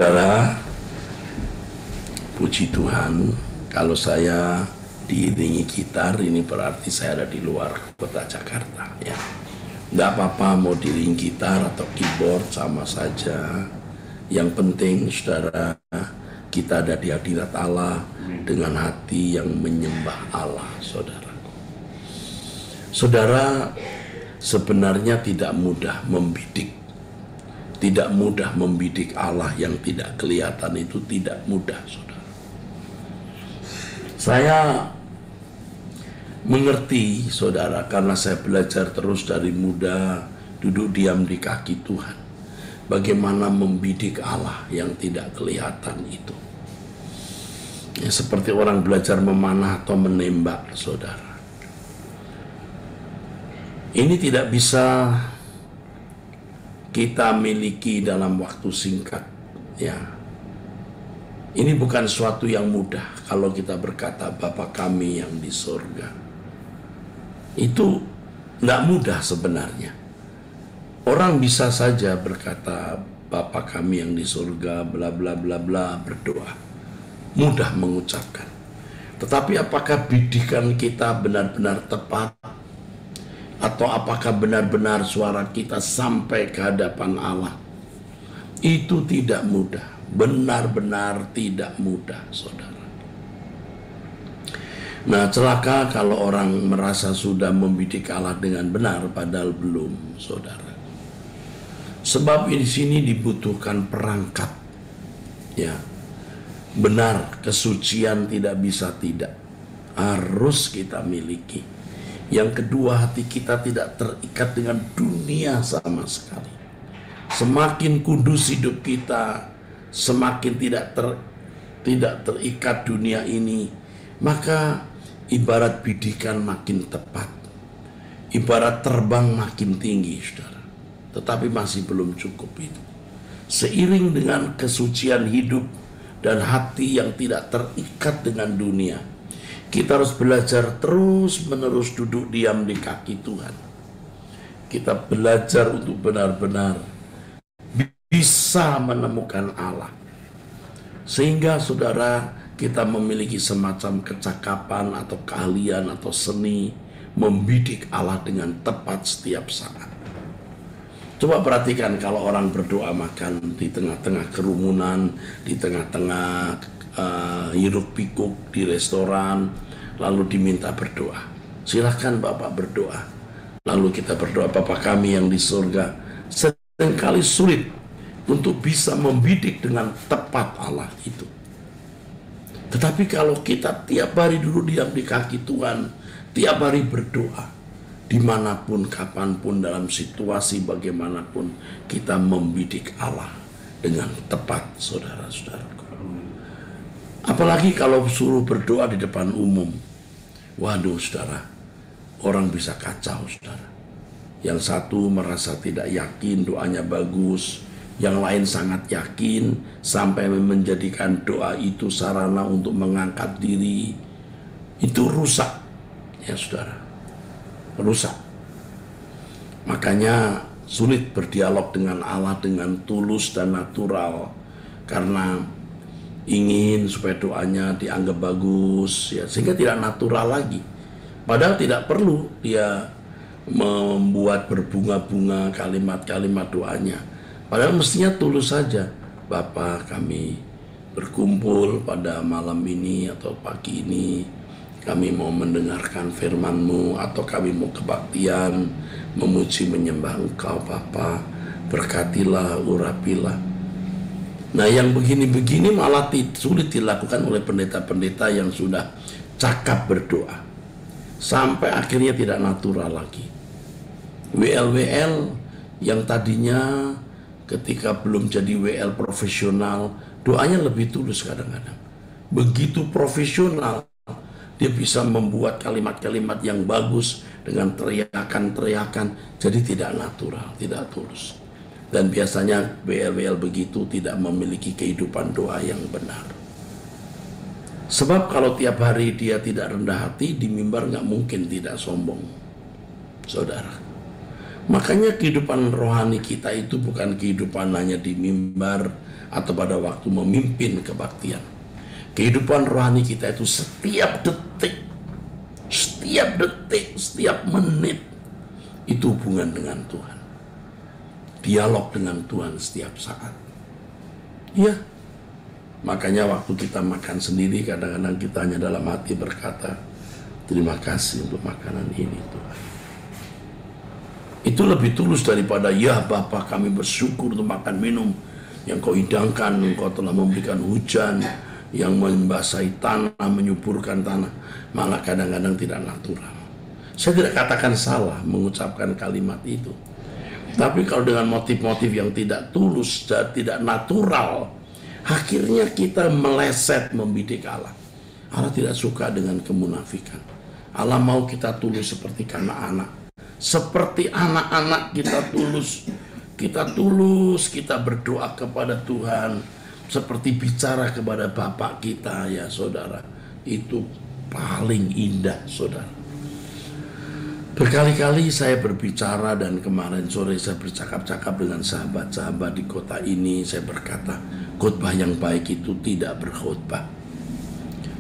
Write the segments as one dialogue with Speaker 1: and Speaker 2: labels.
Speaker 1: Saudara, puji Tuhan, kalau saya diiringi gitar, ini berarti saya ada di luar kota Jakarta, ya. Nggak apa-apa mau diiringi gitar atau keyboard, sama saja. Yang penting, saudara, kita ada di hadirat Allah dengan hati yang menyembah Allah, saudara. Saudara, sebenarnya tidak mudah membidik. Tidak mudah membidik Allah yang tidak kelihatan, itu tidak mudah, saudara. Saya mengerti, saudara, karena saya belajar terus dari muda, duduk diam di kaki Tuhan. Bagaimana membidik Allah yang tidak kelihatan itu. Ya, seperti orang belajar memanah atau menembak, saudara. Ini tidak bisa kita miliki dalam waktu singkat, ya. Ini bukan suatu yang mudah kalau kita berkata Bapa kami yang di surga. Itu nggak mudah sebenarnya. Orang bisa saja berkata Bapa kami yang di surga, bla bla bla bla, berdoa. Mudah mengucapkan. Tetapi apakah bidikan kita benar-benar tepat? Atau apakah benar-benar suara kita sampai ke hadapan Allah? Itu tidak mudah, benar-benar tidak mudah, saudara. Nah, celaka kalau orang merasa sudah membidik Allah dengan benar, padahal belum, saudara. Sebab di sini dibutuhkan perangkat, ya. Benar, kesucian tidak bisa tidak, harus kita miliki. Yang kedua, hati kita tidak terikat dengan dunia sama sekali. Semakin kudus hidup kita, semakin tidak terikat dunia ini, maka ibarat bidikan makin tepat, ibarat terbang makin tinggi, saudara. Tetapi masih belum cukup itu. Seiring dengan kesucian hidup dan hati yang tidak terikat dengan dunia, kita harus belajar terus-menerus duduk diam di kaki Tuhan. Kita belajar untuk benar-benar bisa menemukan Allah. Sehingga saudara, kita memiliki semacam kecakapan atau keahlian atau seni membidik Allah dengan tepat setiap saat. Coba perhatikan kalau orang berdoa makan di tengah-tengah kerumunan, di tengah-tengah hiruk pikuk di restoran, lalu diminta berdoa. Silahkan Bapak berdoa. Lalu kita berdoa, Bapa kami yang di surga. Seringkali sulit untuk bisa membidik dengan tepat Allah itu. Tetapi kalau kita tiap hari duduk diam di kaki Tuhan, tiap hari berdoa, dimanapun, kapanpun, dalam situasi bagaimanapun, kita membidik Allah dengan tepat, saudara-saudaraku. Apalagi kalau suruh berdoa di depan umum. Waduh, saudara, orang bisa kacau, saudara. Yang satu merasa tidak yakin doanya bagus, yang lain sangat yakin sampai menjadikan doa itu sarana untuk mengangkat diri. Itu rusak, ya saudara, rusak. Makanya sulit berdialog dengan Allah dengan tulus dan natural, karena ingin supaya doanya dianggap bagus, ya, sehingga tidak natural lagi. Padahal tidak perlu dia membuat berbunga-bunga kalimat-kalimat doanya. Padahal mestinya tulus saja. Bapa, kami berkumpul pada malam ini atau pagi ini, kami mau mendengarkan firman-Mu, atau kami mau kebaktian, memuji menyembah Engkau, Bapa. Berkatilah, urapilah. Nah, yang begini-begini malah sulit dilakukan oleh pendeta-pendeta yang sudah cakap berdoa. Sampai akhirnya tidak natural lagi. WL-WL yang tadinya ketika belum jadi WL profesional, doanya lebih tulus kadang-kadang. Begitu profesional, dia bisa membuat kalimat-kalimat yang bagus dengan teriakan-teriakan, jadi tidak natural, tidak tulus. Dan biasanya WL-WL begitu tidak memiliki kehidupan doa yang benar. Sebab kalau tiap hari dia tidak rendah hati, di mimbar nggak mungkin tidak sombong, saudara. Makanya kehidupan rohani kita itu bukan kehidupan hanya di mimbar atau pada waktu memimpin kebaktian. Kehidupan rohani kita itu setiap detik, setiap menit itu hubungan dengan Tuhan. Dialog dengan Tuhan setiap saat. Ya, makanya waktu kita makan sendiri kadang-kadang kita hanya dalam hati berkata, terima kasih untuk makanan ini Tuhan. Itu lebih tulus daripada, ya Bapa kami bersyukur untuk makan minum yang kau hidangkan, engkau telah memberikan hujan yang membasahi tanah, menyuburkan tanah. Malah kadang-kadang tidak natural. Saya tidak katakan salah mengucapkan kalimat itu. Tapi kalau dengan motif-motif yang tidak tulus dan tidak natural, akhirnya kita meleset membidik Allah. Allah tidak suka dengan kemunafikan. Allah mau kita tulus seperti anak-anak. Seperti anak-anak kita tulus. Kita berdoa kepada Tuhan. Seperti bicara kepada Bapak kita, ya saudara. Itu paling indah, saudara. Berkali-kali saya berbicara dan kemarin sore saya bercakap-cakap dengan sahabat-sahabat di kota ini. Saya berkata, khotbah yang baik itu tidak berkhotbah.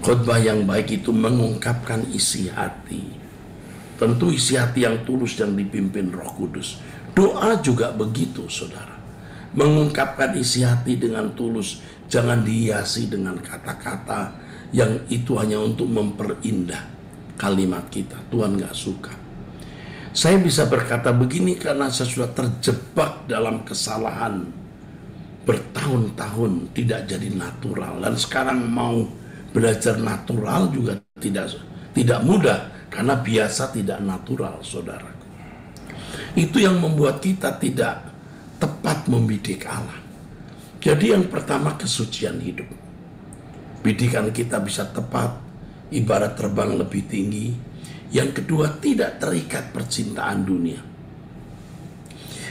Speaker 1: Khotbah yang baik itu mengungkapkan isi hati. Tentu isi hati yang tulus yang dipimpin Roh Kudus. Doa juga begitu, saudara. Mengungkapkan isi hati dengan tulus. Jangan dihiasi dengan kata-kata yang itu hanya untuk memperindah kalimat kita. Tuhan gak suka. Saya bisa berkata begini karena saya sudah terjebak dalam kesalahan bertahun-tahun tidak jadi natural, dan sekarang mau belajar natural juga tidak mudah karena biasa tidak natural, saudaraku. Itu yang membuat kita tidak tepat membidik Allah. Jadi yang pertama, kesucian hidup. Bidikan kita bisa tepat, ibarat terbang lebih tinggi. Yang kedua, tidak terikat percintaan dunia.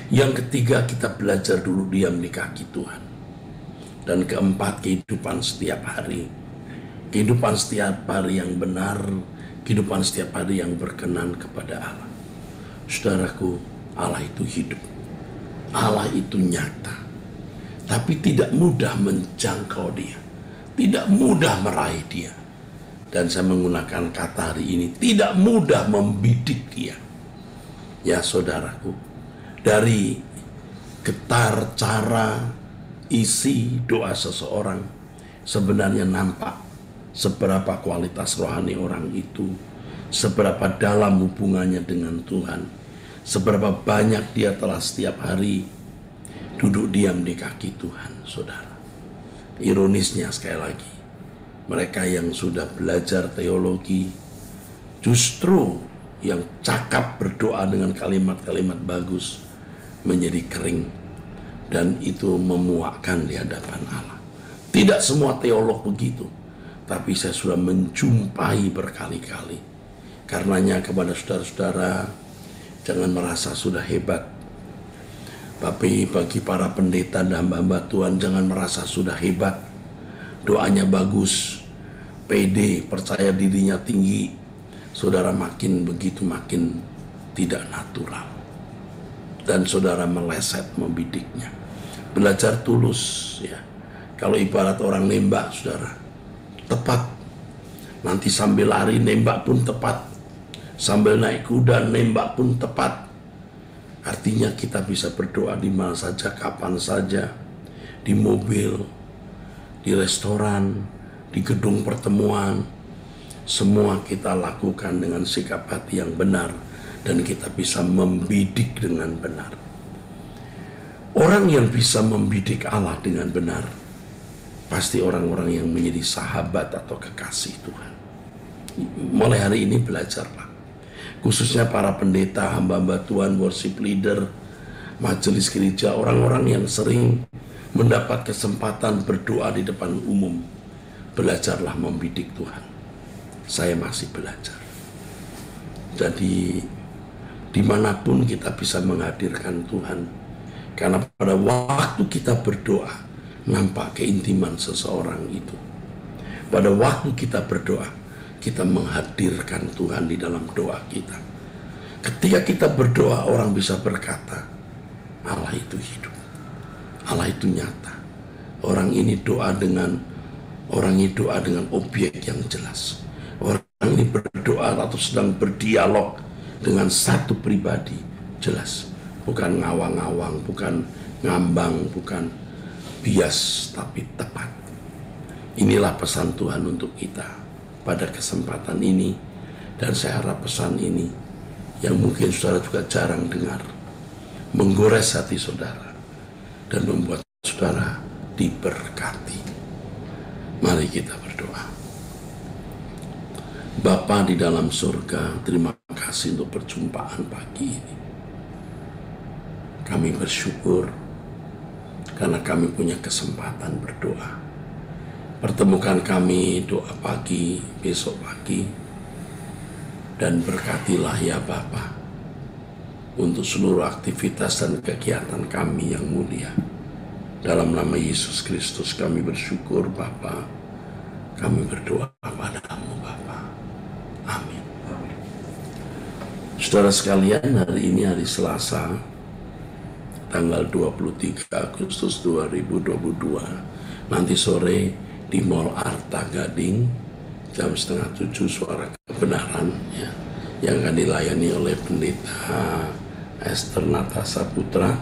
Speaker 1: Yang ketiga, kita belajar dulu diam di kaki Tuhan. Dan keempat, kehidupan setiap hari. Kehidupan setiap hari yang benar, kehidupan setiap hari yang berkenan kepada Allah. Saudaraku, Allah itu hidup. Allah itu nyata. Tapi tidak mudah menjangkau dia. Tidak mudah meraih dia. Dan saya menggunakan kata hari ini, tidak mudah membidik dia. Ya saudaraku, dari getar cara isi doa seseorang sebenarnya nampak seberapa kualitas rohani orang itu, seberapa dalam hubungannya dengan Tuhan, seberapa banyak dia telah setiap hari duduk diam di kaki Tuhan, saudara. Ironisnya sekali lagi, mereka yang sudah belajar teologi justru yang cakap berdoa dengan kalimat-kalimat bagus menjadi kering, dan itu memuakkan di hadapan Allah. Tidak semua teolog begitu, tapi saya sudah menjumpai berkali-kali. Karenanya kepada saudara-saudara, jangan merasa sudah hebat. Tapi bagi para pendeta dan hamba-hamba Tuhan, jangan merasa sudah hebat. Doanya bagus, pede, percaya dirinya tinggi. Saudara makin begitu makin tidak natural. Dan saudara meleset membidiknya. Belajar tulus, ya. Kalau ibarat orang nembak, saudara, tepat. Nanti sambil lari nembak pun tepat. Sambil naik kuda nembak pun tepat. Artinya kita bisa berdoa di mana saja, kapan saja, di mobil, di restoran, di gedung pertemuan. Semua kita lakukan dengan sikap hati yang benar, dan kita bisa membidik dengan benar. Orang yang bisa membidik Allah dengan benar pasti orang-orang yang menjadi sahabat atau kekasih Tuhan. Mulai hari ini belajarlah, khususnya para pendeta, hamba-hamba Tuhan, worship leader, majelis gereja, orang-orang yang sering mendapat kesempatan berdoa di depan umum. Belajarlah membidik Tuhan. Saya masih belajar. Jadi dimanapun kita bisa menghadirkan Tuhan, karena pada waktu kita berdoa nampak keintiman seseorang itu. Pada waktu kita berdoa, kita menghadirkan Tuhan di dalam doa kita. Ketika kita berdoa, orang bisa berkata, Allah itu hidup, Allah itu nyata. Orang ini doa dengan objek yang jelas. Orang ini berdoa atau sedang berdialog dengan satu pribadi jelas, bukan ngawang-ngawang, bukan ngambang, bukan bias, tapi tepat. Inilah pesan Tuhan untuk kita pada kesempatan ini, dan saya harap pesan ini yang mungkin saudara juga jarang dengar, menggores hati saudara dan membuat saudara diberkati. Mari kita berdoa. Bapa di dalam surga, terima kasih untuk perjumpaan pagi ini. Kami bersyukur karena kami punya kesempatan berdoa. Pertemukan kami doa pagi, besok pagi, dan berkatilah ya Bapa untuk seluruh aktivitas dan kegiatan kami yang mulia. Dalam nama Yesus Kristus kami bersyukur Bapa. Kami berdoa padamu Bapa. Amin. Saudara sekalian, hari ini hari Selasa, tanggal 23 Agustus 2022. Nanti sore di Mall Arta Gading, jam 6:30 suara kebenaran ya, yang akan dilayani oleh Pendeta Esther Natasha Putra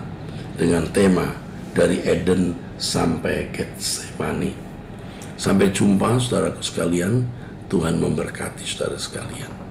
Speaker 1: dengan tema dari Eden sampai Getsemani. Sampai jumpa saudaraku sekalian, Tuhan memberkati saudara sekalian.